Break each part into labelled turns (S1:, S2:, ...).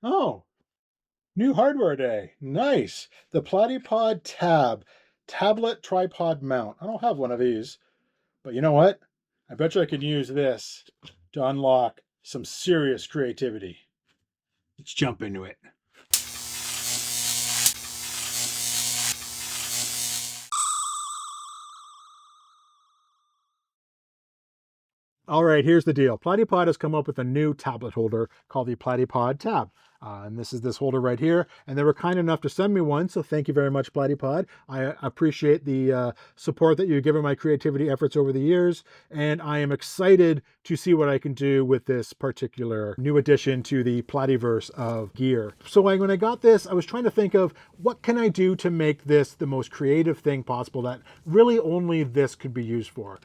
S1: Oh, new hardware day. Nice. The Platypod Tab, tablet tripod mount. I don't have one of these, but you know what? I bet you I could use this to unlock some serious creativity. Let's jump into it. All right, here's the deal. Platypod has come up with a new tablet holder called the Platypod Tab. And this is this holder right here. And they were kind enough to send me one, so thank you very much, Platypod. I appreciate the support that you've given my creativity efforts over the years. And I am excited to see what I can do with this particular new addition to the Platyverse of gear. So when I got this, I was trying to think of what can I do to make this the most creative thing possible that really only this could be used for.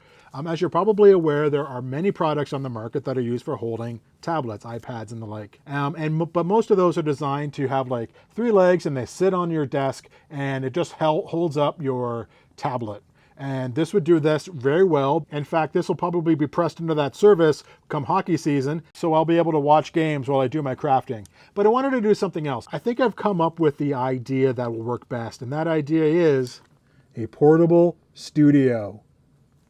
S1: As you're probably aware, there are many products on the market that are used for holding tablets, iPads, and the like. But most of those are designed to have like 3 legs and they sit on your desk and it just holds up your tablet. And this would do this very well. In fact, this will probably be pressed into that service come hockey season, so I'll be able to watch games while I do my crafting. But I wanted to do something else. I think I've come up with the idea that will work best, and that idea is a portable studio.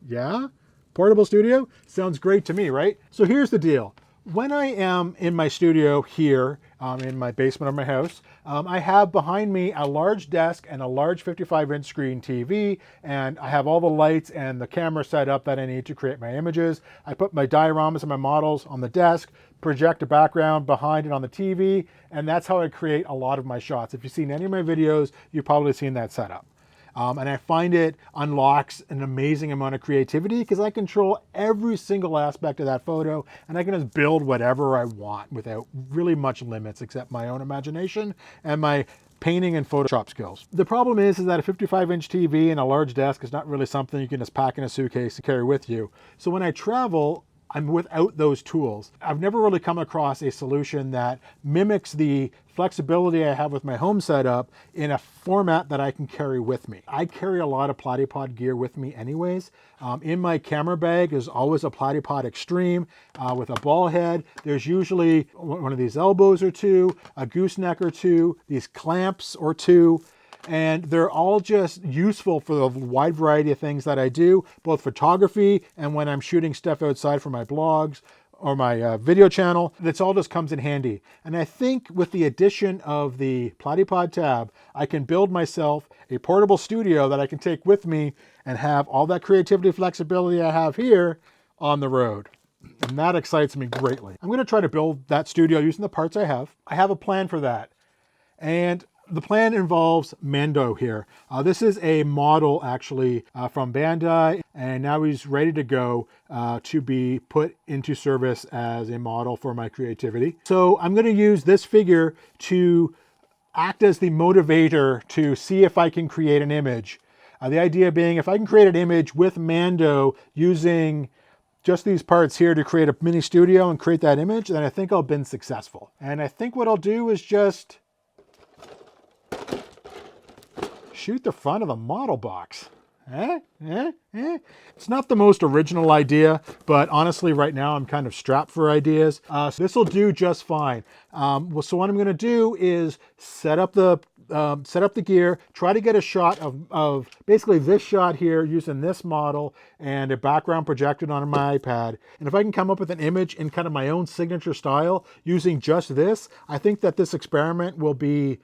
S1: Yeah? Portable studio? Sounds great to me, right? So here's the deal. When I am in my studio here, in my basement of my house, I have behind me a large desk and a large 55-inch screen TV, and I have all the lights and the camera set up that I need to create my images. I put my dioramas and my models on the desk, project a background behind it on the TV, and that's how I create a lot of my shots. If you've seen any of my videos, you've probably seen that setup. And I find it unlocks an amazing amount of creativity because I control every single aspect of that photo and I can just build whatever I want without really much limits except my own imagination and my painting and Photoshop skills. The problem is that a 55-inch TV and a large desk is not really something you can just pack in a suitcase and carry with you. So when I travel, I'm without those tools. I've never really come across a solution that mimics the flexibility I have with my home setup in a format that I can carry with me. I carry a lot of Platypod gear with me anyways. In my camera bag is always a Platypod Extreme with a ball head. There's usually one of these elbows or two, a gooseneck or two, these clamps or two, and they're all just useful for the wide variety of things that I do, both photography and when I'm shooting stuff outside for my blogs or my video channel. This all just comes in handy. And I think with the addition of the Platypod Tab, I can build myself a portable studio that I can take with me and have all that creativity flexibility I have here on the road. And that excites me greatly. I'm going to try to build that studio using the parts I have. I have a plan for that. And the plan involves Mando here. This is a model actually from Bandai, and now he's ready to go to be put into service as a model for my creativity. So I'm going to use this figure to act as the motivator to see if I can create an image. The idea being if I can create an image with Mando using just these parts here to create a mini studio and create that image, then I think I'll have been successful. And I think what I'll do is just shoot the front of the model box. It's not the most original idea, but honestly right now I'm kind of strapped for ideas. So this will do just fine. So what I'm going to do is set up the gear, try to get a shot of basically this shot here using this model and a background projected on my iPad. And if I can come up with an image in kind of my own signature style using just this, I think that this experiment will be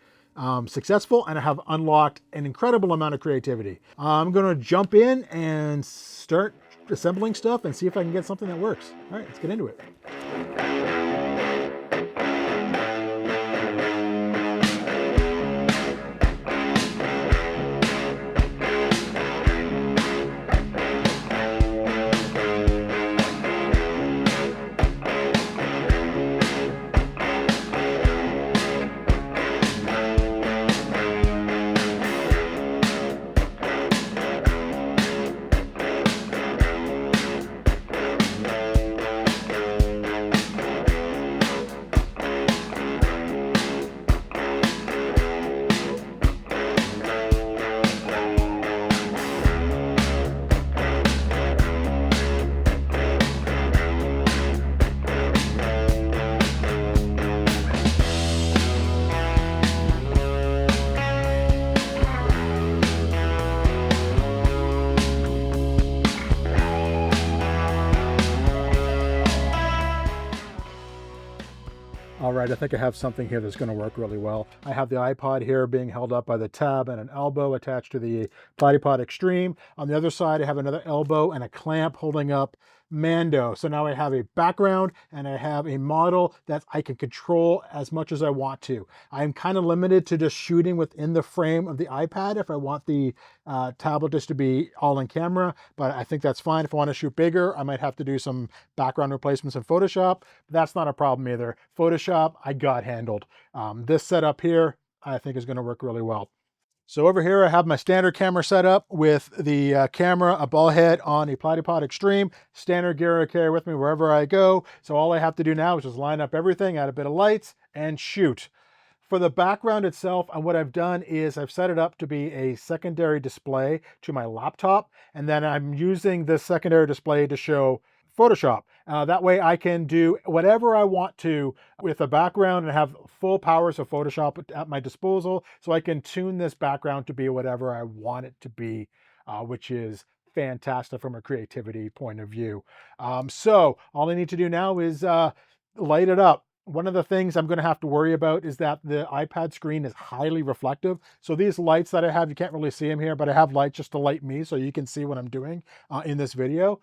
S1: successful and I have unlocked an incredible amount of creativity. I'm going to jump in and start assembling stuff and see if I can get something that works. All right, let's get into it. All right, I think I have something here that's going to work really well. I have the iPod here being held up by the tab and an elbow attached to the Platypod Extreme. On the other side, I have another elbow and a clamp holding up Mando. So now I have a background and I have a model that I can control as much as I want to. I'm kind of limited to just shooting within the frame of the iPad if I want the tablet just to be all in camera, but I think that's fine. If I want to shoot bigger, I might have to do some background replacements in Photoshop, but that's not a problem either. Photoshop, I got handled. This setup here, I think is going to work really well. So over here, I have my standard camera set up with the camera, a ball head on a Platypod Extreme. Standard gear I carry with me wherever I go. So all I have to do now is just line up everything, add a bit of lights, and shoot. For the background itself, what I've done is I've set it up to be a secondary display to my laptop, and then I'm using this secondary display to show Photoshop. That way I can do whatever I want to with the background and have full powers of Photoshop at my disposal, so I can tune this background to be whatever I want it to be, which is fantastic from a creativity point of view. So all I need to do now is light it up. One of the things I'm going to have to worry about is that the iPad screen is highly reflective. So these lights that I have, you can't really see them here, but I have lights just to light me so you can see what I'm doing in this video.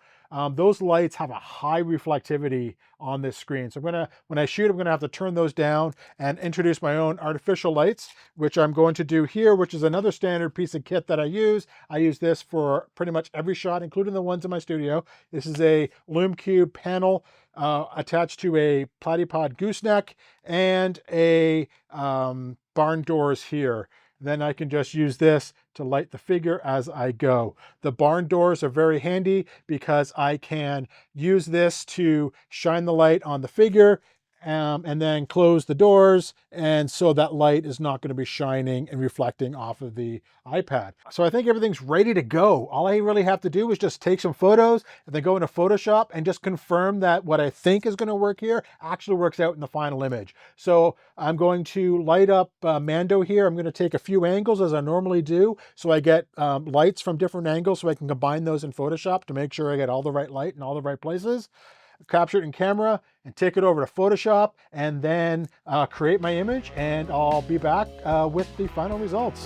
S1: Those lights have a high reflectivity on this screen. So when I shoot, I'm going to have to turn those down and introduce my own artificial lights, which I'm going to do here, which is another standard piece of kit that I use. I use this for pretty much every shot, including the ones in my studio. This is a Lume Cube panel attached to a Platypod gooseneck and a barn doors here. Then I can just use this to light the figure as I go. The barn doors are very handy because I can use this to shine the light on the figure and then close the doors, and so that light is not going to be shining and reflecting off of the iPad. So I think everything's ready to go. All I really have to do is just take some photos and then go into Photoshop and just confirm that what I think is going to work here actually works out in the final image. So I'm going to light up Mando here. I'm going to take a few angles as I normally do, so I get lights from different angles so I can combine those in Photoshop to make sure I get all the right light in all the right places. Capture it in camera and take it over to Photoshop, and then create my image, and I'll be back with the final results.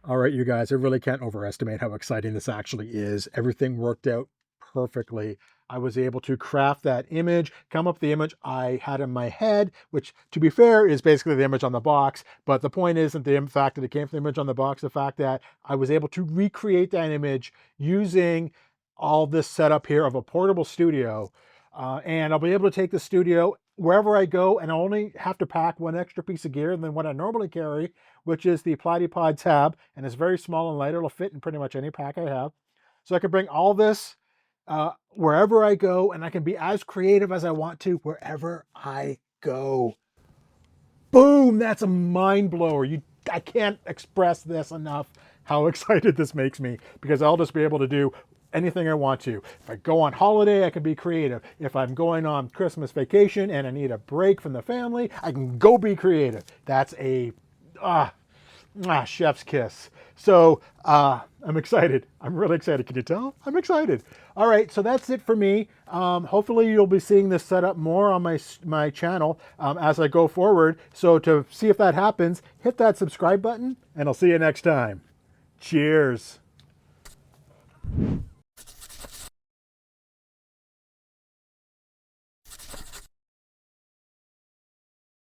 S1: All right, you guys, I really can't overestimate how exciting this actually is. Everything worked out perfectly. I was able to craft that image, come up with the image I had in my head, which, to be fair, is basically the image on the box. But the point isn't the fact that it came from the image on the box, the fact that I was able to recreate that image using all this setup here of a portable studio. And I'll be able to take the studio wherever I go, and I only have to pack one extra piece of gear than what I normally carry, which is the Platypod Tab, and it's very small and light. It'll fit in pretty much any pack I have. So I can bring all this wherever I go, and I can be as creative as I want to wherever I go. Boom! That's a mind blower. I can't express this enough, how excited this makes me, because I'll just be able to do anything I want to. If I go on holiday, I can be creative. If I'm going on Christmas vacation and I need a break from the family, I can go be creative. That's a chef's kiss. So I'm excited. I'm really excited. Can you tell? I'm excited. All right, so that's it for me. Hopefully you'll be seeing this set up more on my channel as I go forward. So to see if that happens, hit that subscribe button, and I'll see you next time. Cheers.